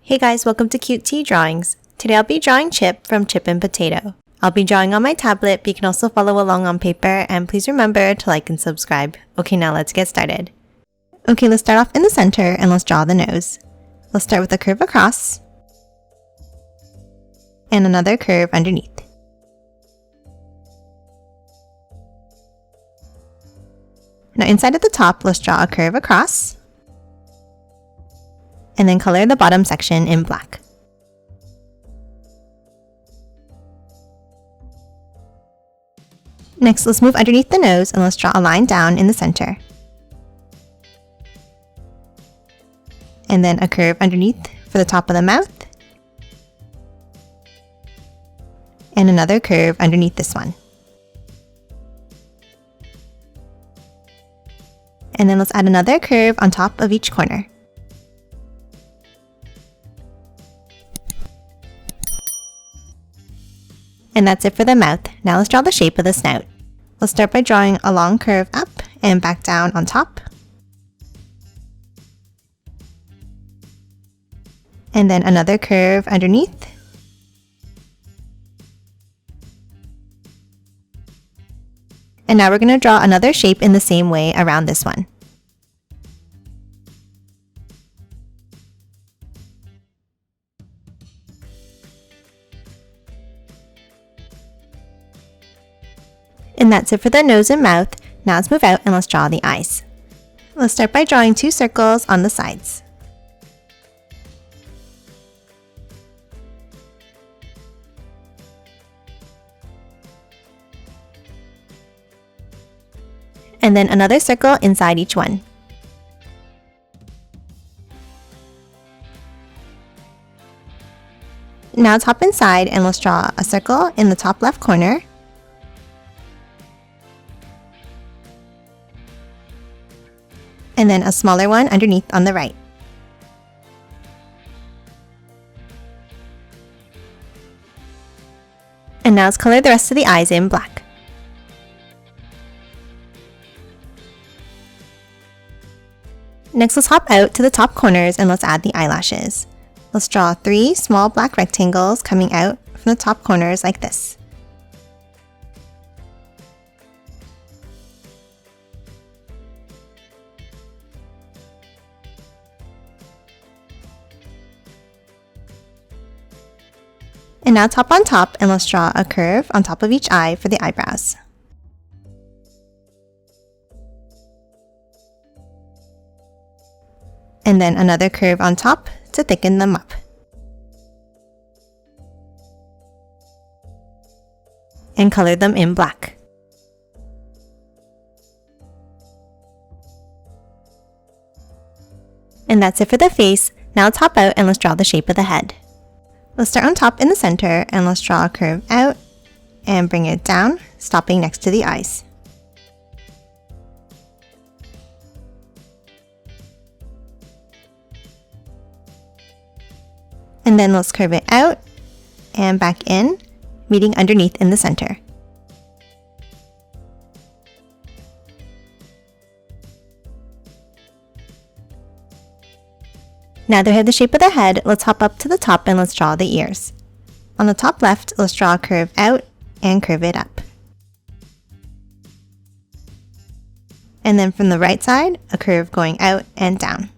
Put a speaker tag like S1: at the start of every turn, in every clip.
S1: Hey guys, welcome to Cute Tea Drawings. Today I'll be drawing Chip from Chip and Potato. I'll be drawing on my tablet, but you can also follow along on paper, and please remember to like and subscribe. Okay, now let's get started. Okay, let's start off in the center and let's draw the nose. Let's start with a curve across and another curve underneath. Now inside at the top, let's draw a curve across and then color the bottom section in black. Next, let's move underneath the nose and let's draw a line down in the center. And then a curve underneath for the top of the mouth. And another curve underneath this one. And then let's add another curve on top of each corner. And that's it for the mouth. Now let's draw the shape of the snout. Let's start by drawing a long curve up and back down on top. And then another curve underneath. And now we're going to draw another shape in the same way around this one. And that's it for the nose and mouth. Now let's move out and let's draw the eyes. Let's start by drawing two circles on the sides. And then another circle inside each one. Now let's hop inside and let's draw a circle in the top left corner. And then a smaller one underneath on the right. And now let's color the rest of the eyes in black. Next, let's hop out to the top corners and let's add the eyelashes. Let's draw 3 small black rectangles coming out from the top corners like this. And now top on top, and let's draw a curve on top of each eye for the eyebrows. And then another curve on top to thicken them up. And color them in black. And that's it for the face. Now let's hop out and let's draw the shape of the head. Let's start on top in the center and let's draw a curve out and bring it down, stopping next to the eyes. And then let's curve it out and back in, meeting underneath in the center. Now that we have the shape of the head, let's hop up to the top and let's draw the ears. On the top left, let's draw a curve out and curve it up. And then from the right side, a curve going out and down.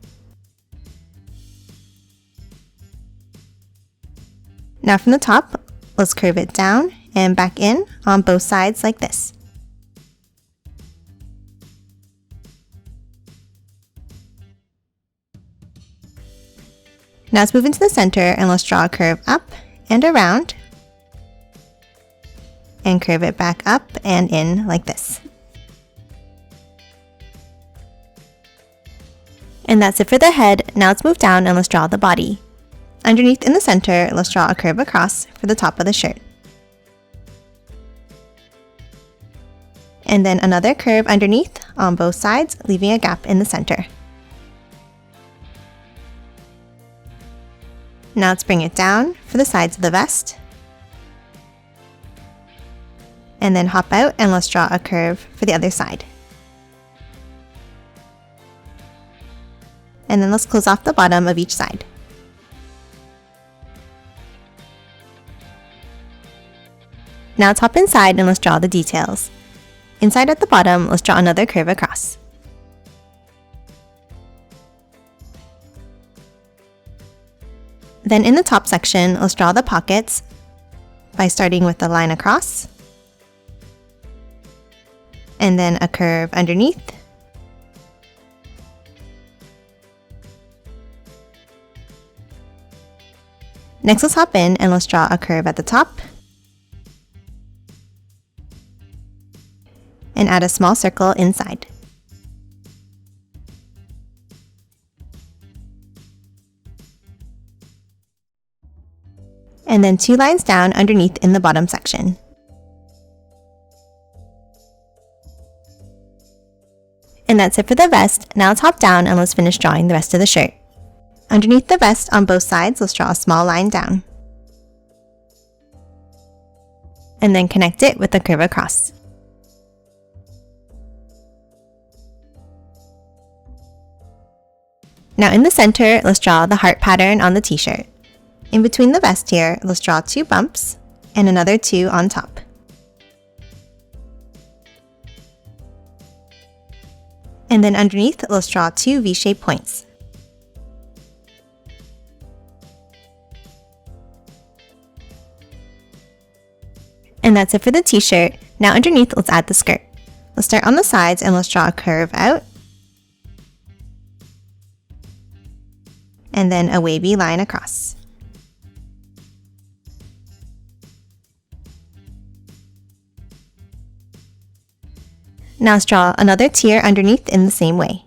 S1: Now from the top, let's curve it down and back in on both sides like this. Now let's move into the center and let's draw a curve up and around and curve it back up and in like this. And that's it for the head. Now let's move down and let's draw the body. Underneath in the center, let's draw a curve across for the top of the shirt. And then another curve underneath on both sides, leaving a gap in the center. Now let's bring it down for the sides of the vest. And then hop out and let's draw a curve for the other side. And then let's close off the bottom of each side. Now let's hop inside and let's draw the details. Inside at the bottom, let's draw another curve across. Then in the top section, let's draw the pockets by starting with the line across, and then a curve underneath, next let's hop in and let's draw a curve at the top, and add a small circle inside. And then 2 lines down underneath in the bottom section. And that's it for the vest. Now let's hop down and let's finish drawing the rest of the shirt. Underneath the vest on both sides, let's draw a small line down. And then connect it with a curve across. Now in the center, let's draw the heart pattern on the t-shirt. In between the vest here, let's draw 2 bumps and another 2 on top. And then underneath, let's draw 2 V-shaped points. And that's it for the t-shirt. Now underneath, let's add the skirt. Let's start on the sides and let's draw a curve out. And then a wavy line across. Now let's draw another tier underneath in the same way.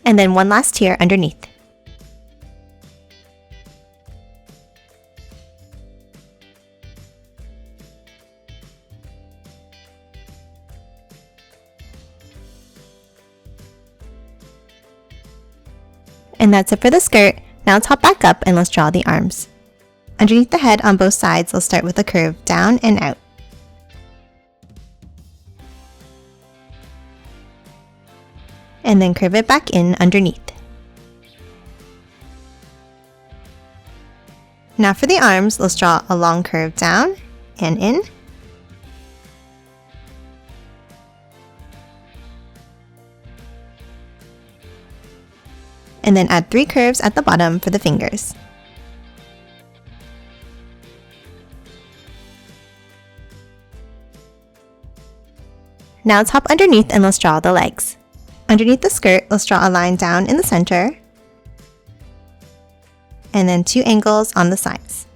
S1: And then one last tier underneath. And that's it for the skirt. Now let's hop back up and let's draw the arms. Underneath the head on both sides, let's start with a curve down and out. And then curve it back in underneath. Now for the arms, let's draw a long curve down and in. And then add 3 curves at the bottom for the fingers. Now let's hop underneath and let's draw the legs. Underneath the skirt, let's draw a line down in the center, and then 2 angles on the sides.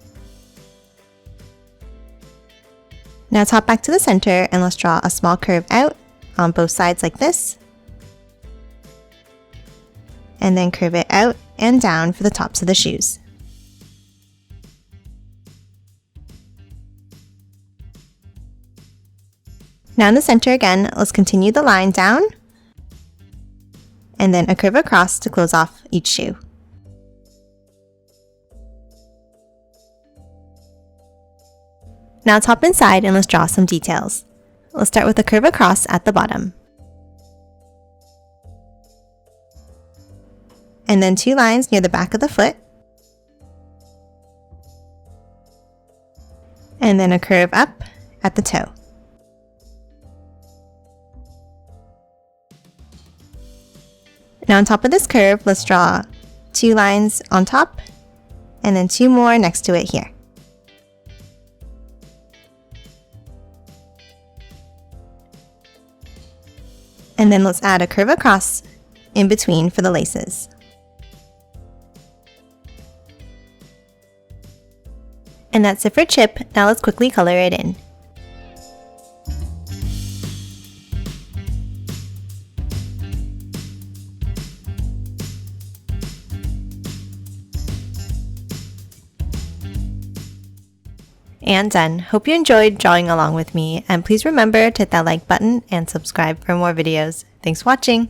S1: Now let's hop back to the center and let's draw a small curve out on both sides like this, and then curve it out and down for the tops of the shoes. Now in the center again, let's continue the line down, and then a curve across to close off each shoe. Now let's hop inside and let's draw some details. Let's start with a curve across at the bottom. And then 2 lines near the back of the foot. And then a curve up at the toe. Now on top of this curve, let's draw 2 lines on top, and then 2 more next to it here. And then let's add a curve across in between for the laces. And that's it for Chip. Now let's quickly color it in. And done. Hope you enjoyed drawing along with me, and please remember to hit that like button and subscribe for more videos. Thanks for watching!